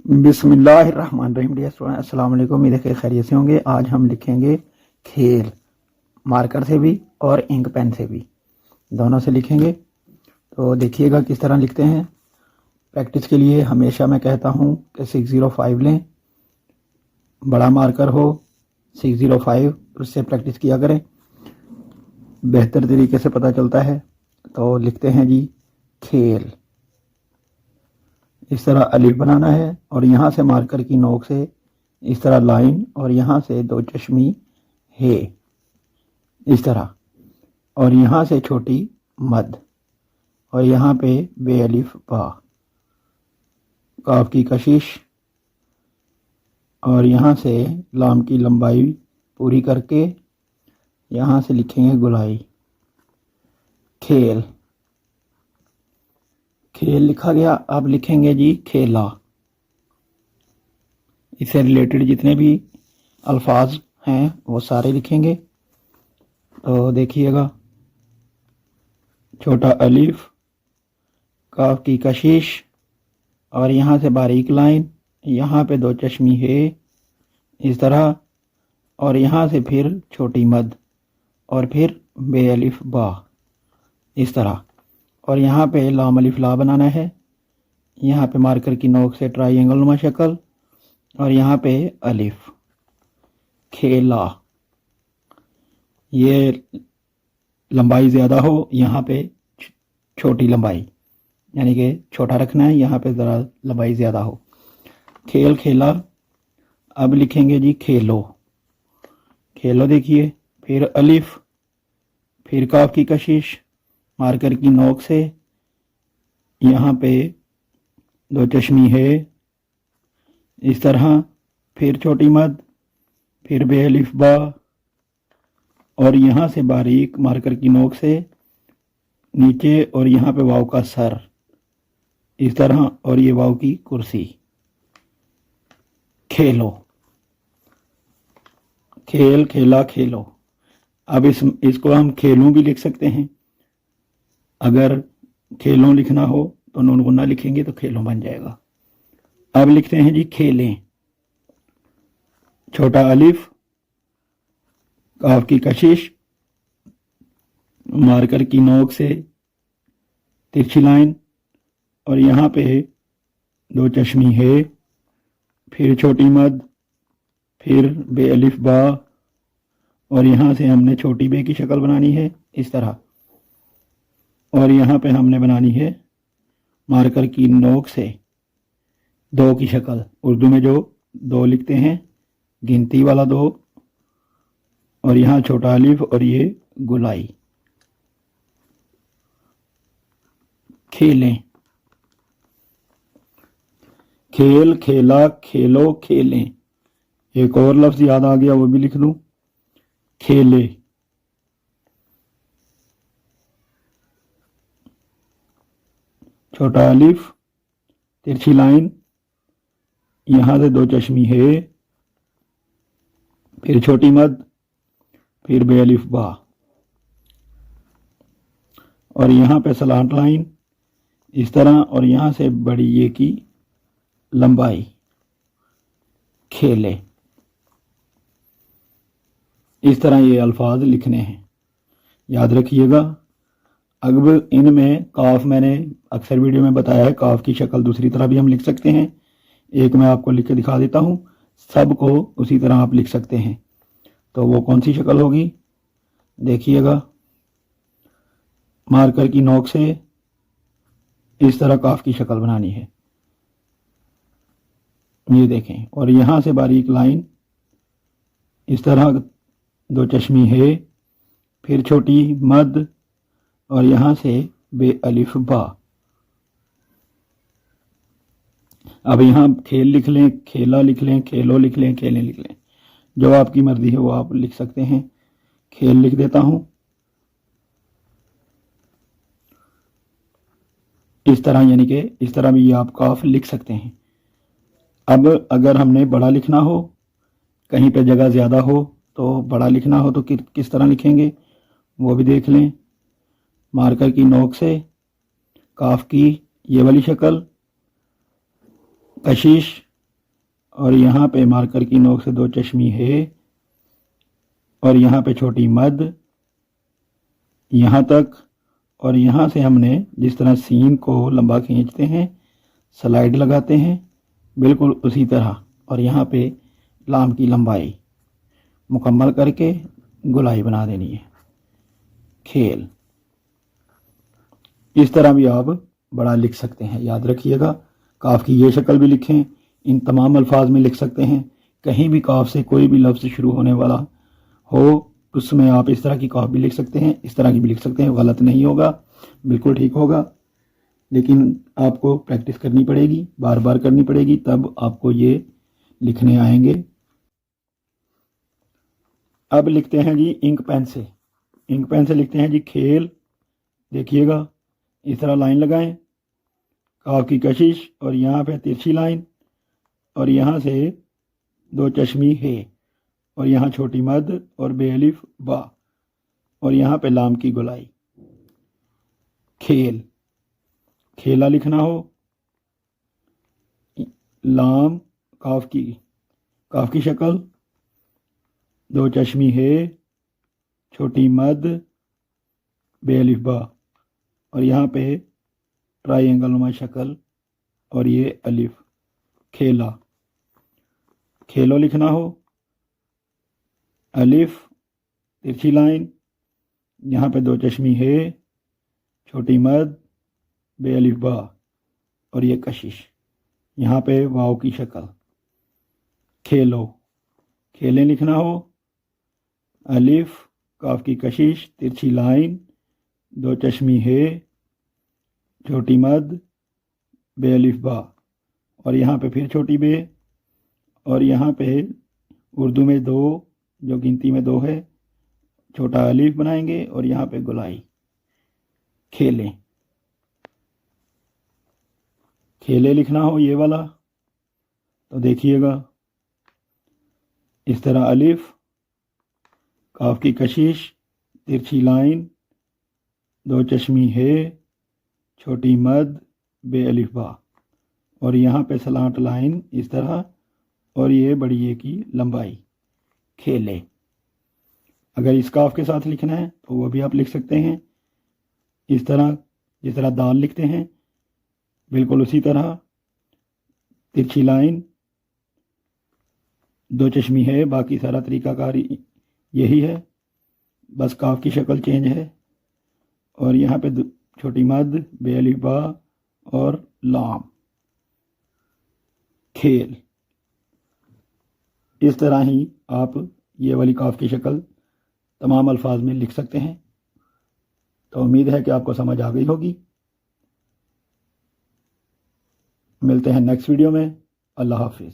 बिस्मिल्लाहिर्रहमानिर्रहीम। Dear student, अस्सलाम वालेकुम। उम्मीद है कि खैरियत से होंगे। आज हम लिखेंगे खेल, मार्कर से भी और इंक पेन से भी, दोनों से लिखेंगे। तो देखिएगा किस तरह लिखते हैं। प्रैक्टिस के लिए हमेशा मैं कहता हूँ कि 605 लें, बड़ा मार्कर हो 605, उससे प्रैक्टिस किया करें, बेहतर तरीके से पता चलता है। तो लिखते हैं जी खेल। इस तरह अलिफ बनाना है और यहाँ से मार्कर की नोक से इस तरह लाइन और यहाँ से दो चश्मी है इस तरह, और यहाँ से छोटी मद और यहाँ पे बे अलिफ बा, काफ की कशिश, और यहाँ से लाम की लंबाई पूरी करके यहाँ से लिखेंगे गुलाई। खेल, खेल लिखा गया। अब लिखेंगे जी खेला। इससे रिलेटेड जितने भी अल्फाज हैं वो सारे लिखेंगे। तो देखिएगा, छोटा अलिफ, काफ की कशिश, और यहाँ से बारीक लाइन, यहाँ पे दो चश्मी है इस तरह, और यहाँ से फिर छोटी मद और फिर बे अलिफ बा इस तरह, और यहाँ पे लाम अलिफ ला बनाना है। यहाँ पे मार्कर की नोक से ट्रायंगल नुमा शक्ल, और यहाँ पे अलिफ। खेला, ये लंबाई ज़्यादा हो, यहाँ पे छोटी लंबाई, यानी कि छोटा रखना है, यहाँ पे ज़रा लंबाई ज़्यादा हो। खेल खेला। अब लिखेंगे जी खेलो। खेलो देखिए, फिर अलिफ, फिर काफ की कशिश, मार्कर की नोक से यहाँ पे दो चश्मी है इस तरह, फिर छोटी मद, फिर बे अलिफ बा, और यहाँ से बारीक मार्कर की नोक से नीचे, और यहाँ पे वाव का सर इस तरह, और ये वाव की कुर्सी। खेलो, खेल खेला खेलो। अब इसको हम खेलों भी लिख सकते हैं। अगर खेलों लिखना हो तो नून गुन्ना लिखेंगे तो खेलों बन जाएगा। अब लिखते हैं जी खेलें। छोटा अलिफ, काफ की कशिश, मार्कर की नोक से तिरछी लाइन, और यहाँ पे दो चश्मी है, फिर छोटी मद, फिर बे अलिफ बा, और यहाँ से हमने छोटी बे की शक्ल बनानी है इस तरह, और यहाँ पे हमने बनानी है मार्कर की नोक से दो की शक्ल। उर्दू में जो दो लिखते हैं, गिनती वाला दो, और यहाँ छोटा अलिफ और ये गुलाई। खेलें, खेल खेला खेलो खेलें। एक और लफ्ज़ याद आ गया, वो भी लिख दूं, खेले। छोटा अलिफ, तिरछी लाइन, यहाँ से दो चश्मी है, फिर छोटी मद, फिर बे अलिफ बा, और यहाँ पे सलांट लाइन इस तरह, और यहाँ से बड़ी ये की लंबाई। खेले। इस तरह ये अल्फाज लिखने हैं, याद रखिएगा। अब इनमें काफ, मैंने अक्सर वीडियो में बताया है, काफ की शक्ल दूसरी तरह भी हम लिख सकते हैं। एक मैं आपको लिख के दिखा देता हूँ, सब को उसी तरह आप लिख सकते हैं। तो वो कौन सी शक्ल होगी, देखिएगा। मार्कर की नोक से इस तरह काफ की शक्ल बनानी है, ये देखें, और यहाँ से बारीक लाइन इस तरह, दो चश्मी है, फिर छोटी मद, और यहाँ से बे अलिफ बा। अब यहाँ खेल लिख लें, खेला लिख लें, खेलो लिख लें, खेलें लिख लें, जो आपकी मर्जी है वो आप लिख सकते हैं। खेल लिख देता हूँ इस तरह, यानी कि इस तरह भी आप काफ लिख सकते हैं। अब अगर हमने बड़ा लिखना हो, कहीं पे जगह ज़्यादा हो, तो बड़ा लिखना हो तो किस तरह लिखेंगे वो भी देख लें। मार्कर की नोक से काफ की ये वाली शक्ल, कशिश, اور یہاں پہ مارکر کی نوک سے 2 چشمی ہے اور یہاں پہ چھوٹی مد یہاں تک، اور یہاں سے ہم نے جس طرح سین کو لمبا کھینچتے ہیں سلائیڈ لگاتے ہیں بالکل اسی طرح، اور یہاں پہ لام کی لمبائی مکمل کر کے گولائی بنا دینی ہے۔ کھیل اس طرح بھی آپ بڑا لکھ سکتے ہیں، یاد رکھیے گا کاف کی یہ شکل بھی لکھیں، ان تمام الفاظ میں لکھ سکتے ہیں، کہیں بھی کاف سے کوئی بھی لفظ شروع ہونے والا ہو اس میں آپ اس طرح کی کاف بھی لکھ سکتے ہیں، اس طرح کی بھی لکھ سکتے ہیں، غلط نہیں ہوگا، بالکل ٹھیک ہوگا، لیکن آپ کو پریکٹس کرنی پڑے گی، بار بار کرنی پڑے گی، تب آپ کو یہ لکھنے آئیں گے۔ اب لکھتے ہیں جی انک پین سے، انک پین سے لکھتے ہیں جی کھیل، دیکھیے گا اس طرح لائن لگائیں، کاف کی کشش اور یہاں پہ ترچھی لائن اور یہاں سے 2 چشمی ہے اور یہاں چھوٹی مد اور بے الف با اور یہاں پہ لام کی گولائی۔ کھیل، کھیلا لکھنا ہو، لام کاف کی شکل، 2 چشمی ہے، چھوٹی مد، بے الف با اور یہاں پہ ٹرائی اینگل نما شکل اور یہ الف۔ کھیلا، کھیلو لکھنا ہو، الف ترچھی لائن، یہاں پہ 2 چشمی ہے، چھوٹی مد، بے الف با اور یہ کشش، یہاں پہ واو کی شکل۔ کھیلو، کھیلیں لکھنا ہو، الف کاف کی کشش ترچھی لائن، 2 چشمی ہے، چھوٹی مد، بے الف با اور یہاں پہ پھر چھوٹی بے اور یہاں پہ اردو میں 2 جو گنتی میں 2 ہے چھوٹا الف بنائیں گے اور یہاں پہ گولائی۔ کھیلیں، کھیلے لکھنا ہو یہ والا تو دیکھیے گا اس طرح الف کاف کی کشش ترچھی لائن، 2 چشمی ہے، چھوٹی مد، بے الف با اور یہاں پہ سلانٹ لائن اس طرح اور یہ بڑی اے کی لمبائی۔ کھیلے، اگر اس کاف کے ساتھ لکھنا ہے تو وہ بھی آپ لکھ سکتے ہیں اس طرح جس طرح دال لکھتے ہیں بالکل اسی طرح، ترچھی لائن، 2 چشمی ہے، باقی سارا طریقہ کار یہی ہے، بس کاف کی شکل چینج ہے اور یہاں پہ چھوٹی مد، بے الف با اور لام۔ کھیل، اس طرح ہی آپ یہ والی کاف کی شکل تمام الفاظ میں لکھ سکتے ہیں۔ تو امید ہے کہ آپ کو سمجھ آ گئی ہوگی۔ ملتے ہیں نیکسٹ ویڈیو میں، اللہ حافظ۔